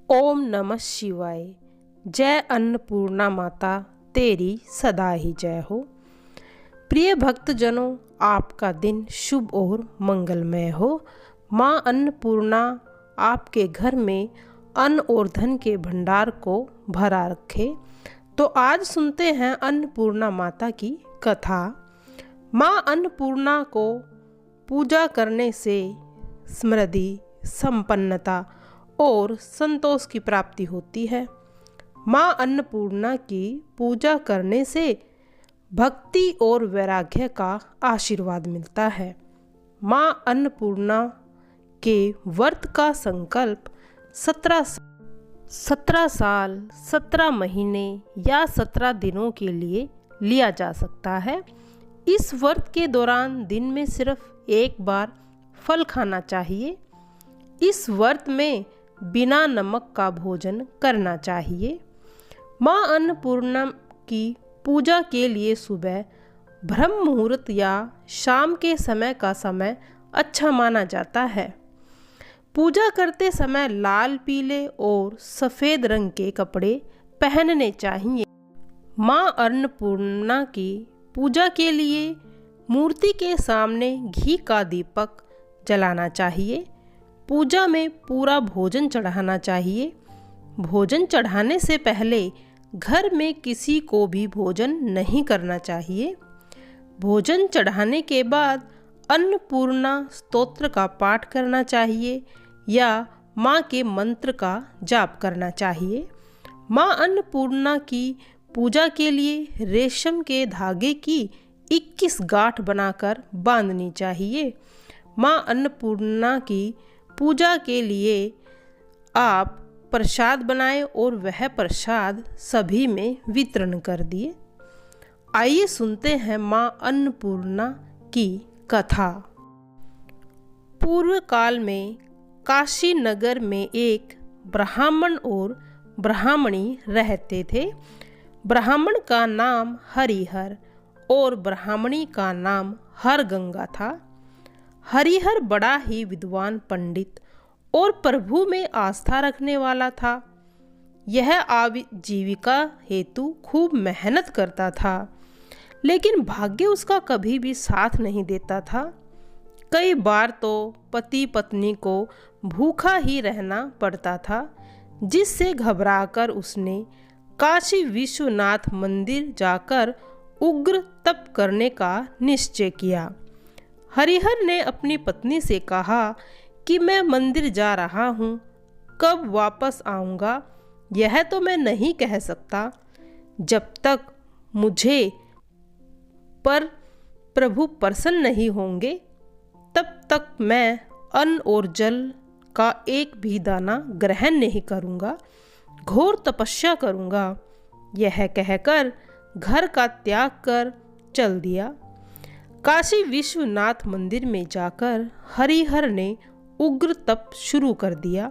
ओम नमः शिवाय। जय अन्नपूर्णा माता, तेरी सदा ही जय हो। प्रिय भक्तजनों, आपका दिन शुभ और मंगलमय हो। माँ अन्नपूर्णा आपके घर में अन्न और धन के भंडार को भरा रखे। तो आज सुनते हैं अन्नपूर्णा माता की कथा। माँ अन्नपूर्णा को पूजा करने से समृद्धि, संपन्नता और संतोष की प्राप्ति होती है। माँ अन्नपूर्णा की पूजा करने से भक्ति और वैराग्य का आशीर्वाद मिलता है। माँ अन्नपूर्णा के व्रत का संकल्प 17 साल, 17 महीने या 17 दिनों के लिए लिया जा सकता है। इस व्रत के दौरान दिन में सिर्फ एक बार फल खाना चाहिए। इस व्रत में बिना नमक का भोजन करना चाहिए। माँ अन्नपूर्णा की पूजा के लिए सुबह ब्रह्म मुहूर्त या शाम के समय का समय अच्छा माना जाता है। पूजा करते समय लाल, पीले और सफ़ेद रंग के कपड़े पहनने चाहिए। माँ अन्नपूर्णा की पूजा के लिए मूर्ति के सामने घी का दीपक जलाना चाहिए। पूजा में पूरा भोजन चढ़ाना चाहिए। भोजन चढ़ाने से पहले घर में किसी को भी भोजन नहीं करना चाहिए। भोजन चढ़ाने के बाद अन्नपूर्णा स्तोत्र का पाठ करना चाहिए या माँ के मंत्र का जाप करना चाहिए। माँ अन्नपूर्णा की पूजा के लिए रेशम के धागे की 21 गांठ बनाकर बांधनी चाहिए। माँ अन्नपूर्णा की पूजा के लिए आप प्रसाद बनाएं और वह प्रसाद सभी में वितरण कर दिए। आइए सुनते हैं माँ अन्नपूर्णा की कथा। पूर्व काल में काशी नगर में एक ब्राह्मण और ब्राह्मणी रहते थे। ब्राह्मण का नाम हरिहर और ब्राह्मणी का नाम हरगंगा था। हरिहर बड़ा ही विद्वान पंडित और प्रभु में आस्था रखने वाला था। यह आजीविका हेतु खूब मेहनत करता था, लेकिन भाग्य उसका कभी भी साथ नहीं देता था। कई बार तो पति पत्नी को भूखा ही रहना पड़ता था, जिससे घबराकर उसने काशी विश्वनाथ मंदिर जाकर उग्र तप करने का निश्चय किया। हरिहर ने अपनी पत्नी से कहा कि मैं मंदिर जा रहा हूँ, कब वापस आऊँगा यह तो मैं नहीं कह सकता। जब तक मुझे पर प्रभु प्रसन्न नहीं होंगे, तब तक मैं अन्न और जल का एक भी दाना ग्रहण नहीं करूँगा, घोर तपस्या करूँगा। यह कहकर घर का त्याग कर चल दिया। काशी विश्वनाथ मंदिर में जाकर हरिहर ने उग्र तप शुरू कर दिया।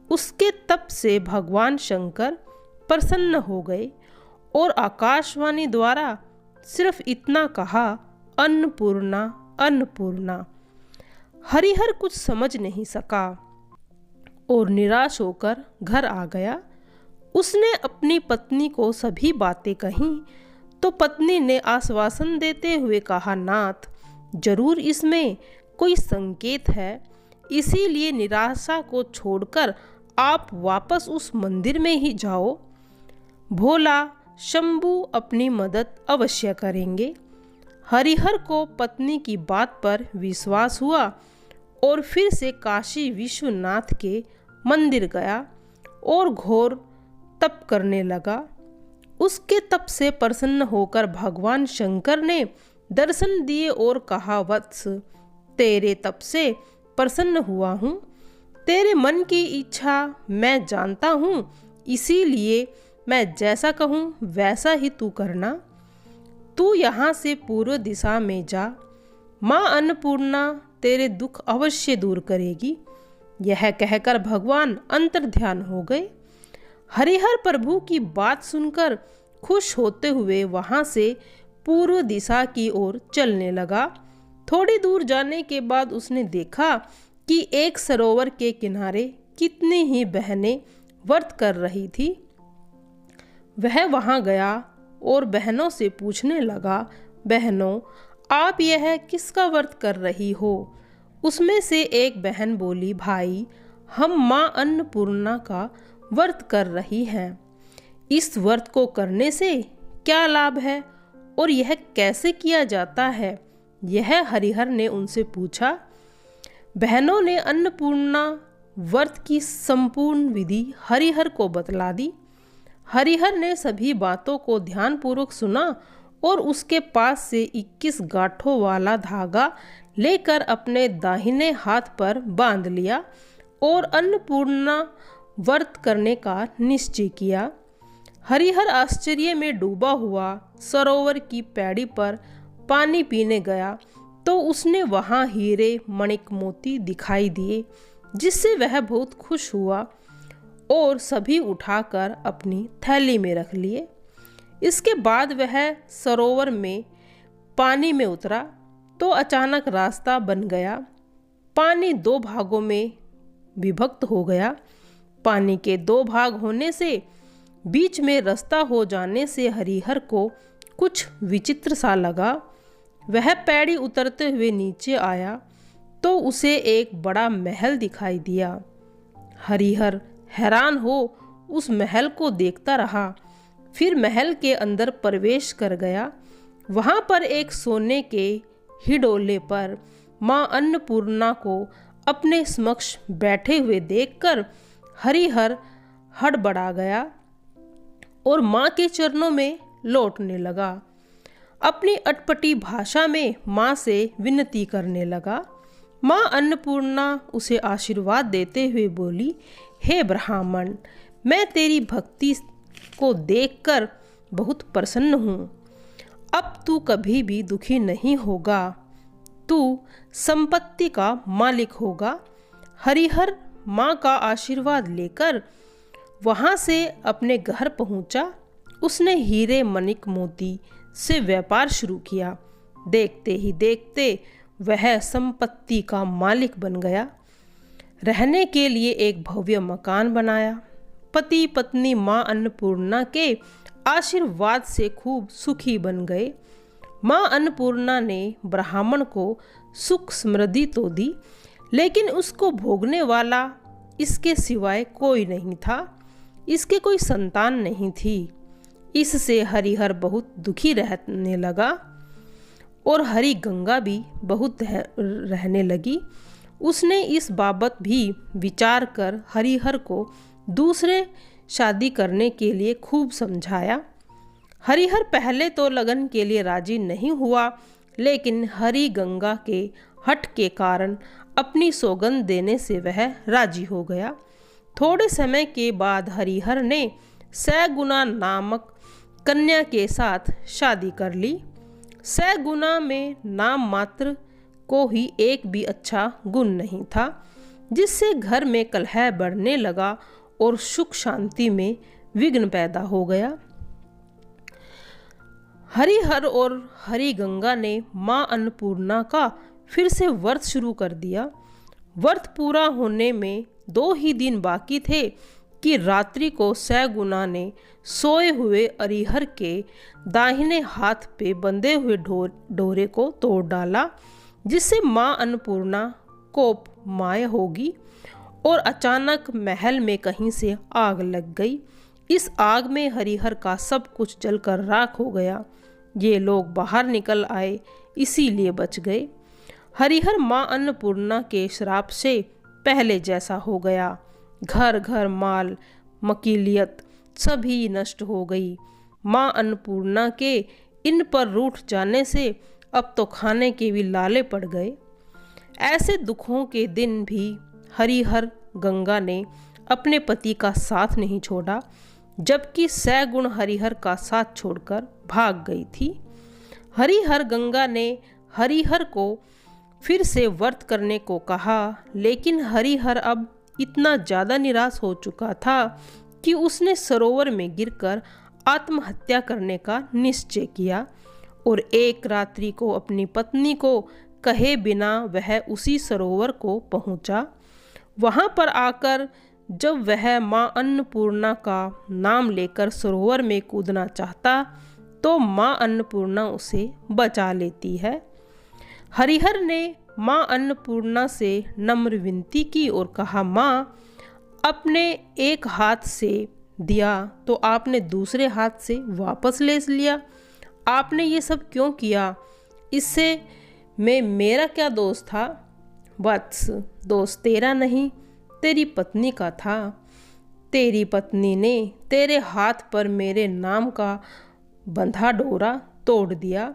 उसके तप से भगवान शंकर प्रसन्न हो गए और आकाशवाणी द्वारा सिर्फ इतना कहा, अन्नपूर्णा अन्नपूर्णा। हरिहर कुछ समझ नहीं सका और निराश होकर घर आ गया। उसने अपनी पत्नी को सभी बातें कहीं तो पत्नी ने आश्वासन देते हुए कहा, नाथ, जरूर इसमें कोई संकेत है, इसीलिए निराशा को छोड़कर आप वापस उस मंदिर में ही जाओ। भोला शंभू अपनी मदद अवश्य करेंगे। हरिहर को पत्नी की बात पर विश्वास हुआ और फिर से काशी विश्वनाथ के मंदिर गया और घोर तप करने लगा। उसके तप से प्रसन्न होकर भगवान शंकर ने दर्शन दिए और कहा, वत्स, तेरे तप से प्रसन्न हुआ हूँ। तेरे मन की इच्छा मैं जानता हूँ, इसीलिए मैं जैसा कहूँ वैसा ही तू करना। तू यहाँ से पूर्व दिशा में जा, माँ अन्नपूर्णा तेरे दुख अवश्य दूर करेगी। यह कहकर भगवान अंतर्ध्यान हो गए। हरिहर प्रभु की बात सुनकर खुश होते हुए वहां से पूर्व दिशा की ओर चलने लगा। थोड़ी दूर जाने के बाद उसने देखा कि एक सरोवर के किनारे कितनी ही बहनें व्रत कर रही थी। वह वहां गया और बहनों से पूछने लगा, बहनों, आप यह किसका व्रत कर रही हो? उसमें से एक बहन बोली, भाई, हम माँ अन्नपूर्णा का व्रत कर रही हैं। इस व्रत को करने से क्या लाभ है और यह कैसे किया जाता है? यह हरिहर ने उनसे पूछा। बहनों ने अन्नपूर्णा व्रत की संपूर्ण विधि हरिहर को बतला दी। हरिहर ने सभी बातों को ध्यानपूर्वक सुना और उसके पास से 21 गांठों वाला धागा लेकर अपने दाहिने हाथ पर बांध लिया और अन्नपूर्णा व्रत करने का निश्चय किया। हरिहर आश्चर्य में डूबा हुआ सरोवर की पैड़ी पर पानी पीने गया तो उसने वहां हीरे मणिक मोती दिखाई दिए, जिससे वह बहुत खुश हुआ और सभी उठाकर अपनी थैली में रख लिए। इसके बाद वह सरोवर में पानी में उतरा तो अचानक रास्ता बन गया। पानी 2 भागों में विभक्त हो गया। पानी के 2 भाग होने से बीच में रास्ता हो जाने से हरिहर को कुछ विचित्र सा लगा। वह पैड़ी उतरते हुए नीचे आया तो उसे एक बड़ा महल दिखाई दिया। हरिहर हैरान हो उस महल को देखता रहा। फिर महल के अंदर प्रवेश कर गया। वहां पर एक सोने के हिडोले पर माँ अन्नपूर्णा को अपने समक्ष बैठे हुए देखकर हरिहर हड़बड़ा गया और माँ के चरणों में लौटने लगा। अपनी अटपटी भाषा में माँ से विनती करने लगा। माँ अन्नपूर्णा उसे आशीर्वाद देते हुए बोली, हे ब्राह्मण, मैं तेरी भक्ति को देखकर बहुत प्रसन्न हूँ। अब तू कभी भी दुखी नहीं होगा। तू संपत्ति का मालिक होगा। हरिहर माँ का आशीर्वाद लेकर वहाँ से अपने घर पहुँचा। उसने हीरे मणिक मोती से व्यापार शुरू किया। देखते ही देखते वह संपत्ति का मालिक बन गया। रहने के लिए एक भव्य मकान बनाया। पति पत्नी माँ अन्नपूर्णा के आशीर्वाद से खूब सुखी बन गए। माँ अन्नपूर्णा ने ब्राह्मण को सुख समृद्धि तो दी, लेकिन उसको भोगने वाला इसके सिवाय कोई नहीं था। इसके कोई संतान नहीं थी। इससे हरिहर बहुत दुखी रहने लगा और हरि गंगा भी बहुत रहने लगी। उसने इस बाबत भी विचार कर हरिहर को दूसरे शादी करने के लिए खूब समझाया। हरिहर पहले तो लगन के लिए राजी नहीं हुआ, लेकिन हरि गंगा के हठ के कारण अपनी सौगंध देने से वह राजी हो गया। थोड़े समय के बाद हरिहर ने सैगुना नामक कन्या के साथ शादी कर ली। सैगुना में नाम मात्र को ही एक भी अच्छा गुण नहीं था, जिससे घर में कलह बढ़ने लगा और सुख शांति में विघ्न पैदा हो गया। हरिहर और हरि गंगा ने माँ अन्नपूर्णा का फिर से व्रत शुरू कर दिया। व्रत पूरा होने में 2 ही दिन बाकी थे कि रात्रि को सैगुना ने सोए हुए हरिहर के दाहिने हाथ पे बंधे हुए डोरे को तोड़ डाला, जिससे माँ अन्नपूर्णा कोपमाय होगी और अचानक महल में कहीं से आग लग गई। इस आग में हरिहर का सब कुछ जलकर राख हो गया। ये लोग बाहर निकल आए, इसीलिए बच गए। हरिहर माँ अन्नपूर्णा के श्राप से पहले जैसा हो गया। घर घर माल मकीलियत सभी नष्ट हो गई। माँ अन्नपूर्णा के इन पर रूठ जाने से अब तो खाने के भी लाले पड़ गए। ऐसे दुखों के दिन भी हरिहर गंगा ने अपने पति का साथ नहीं छोड़ा, जबकि सैगुण हरिहर का साथ छोड़कर भाग गई थी। हरिहर गंगा ने हरिहर को फिर से व्रत करने को कहा, लेकिन हरिहर अब इतना ज़्यादा निराश हो चुका था कि उसने सरोवर में गिरकर आत्महत्या करने का निश्चय किया और एक रात्रि को अपनी पत्नी को कहे बिना वह उसी सरोवर को पहुंचा। वहां पर आकर जब वह माँ अन्नपूर्णा का नाम लेकर सरोवर में कूदना चाहता तो माँ अन्नपूर्णा उसे बचा लेती है। हरिहर ने माँ अन्नपूर्णा से नम्र विनती की और कहा, माँ, अपने एक हाथ से दिया तो आपने दूसरे हाथ से वापस ले लिया। आपने ये सब क्यों किया? इससे में मेरा क्या दोष था? वत्स, दोष तेरा नहीं, तेरी पत्नी का था। तेरी पत्नी ने तेरे हाथ पर मेरे नाम का बंधा डोरा तोड़ दिया,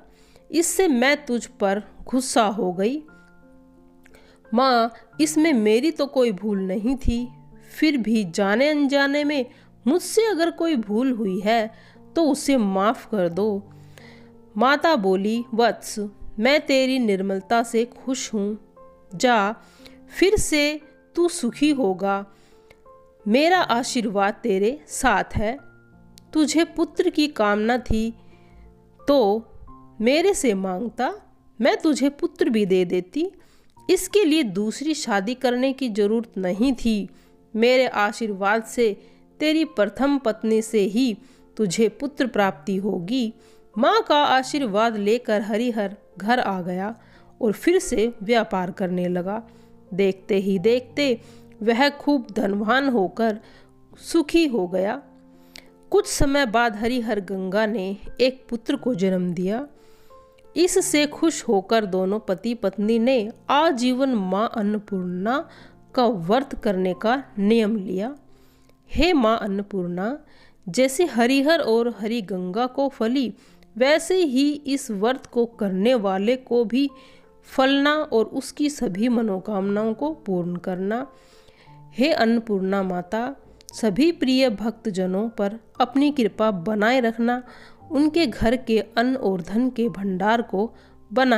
इससे मैं तुझ पर गुस्सा हो गई। माँ, इसमें मेरी तो कोई भूल नहीं थी, फिर भी जाने अनजाने में मुझसे अगर कोई भूल हुई है तो उसे माफ़ कर दो। माता बोली, वत्स, मैं तेरी निर्मलता से खुश हूँ। जा, फिर से तू सुखी होगा। मेरा आशीर्वाद तेरे साथ है। तुझे पुत्र की कामना थी तो मेरे से मांगता, मैं तुझे पुत्र भी दे देती। इसके लिए दूसरी शादी करने की जरूरत नहीं थी। मेरे आशीर्वाद से तेरी प्रथम पत्नी से ही तुझे पुत्र प्राप्ति होगी। माँ का आशीर्वाद लेकर हरिहर घर आ गया और फिर से व्यापार करने लगा। देखते ही देखते वह खूब धनवान होकर सुखी हो गया। कुछ समय बाद हरिहर गंगा ने एक पुत्र को जन्म दिया। इससे खुश होकर दोनों पति पत्नी ने आजीवन माँ अन्नपूर्णा का व्रत करने का नियम लिया। हे माँ अन्नपूर्णा, जैसे हरिहर और हरिगंगा को फली, वैसे ही इस व्रत को करने वाले को भी फलना और उसकी सभी मनोकामनाओं को पूर्ण करना। हे अन्नपूर्णा माता, सभी प्रिय भक्तजनों पर अपनी कृपा बनाए रखना। उनके घर के अन्न और धन के भंडार को बनाए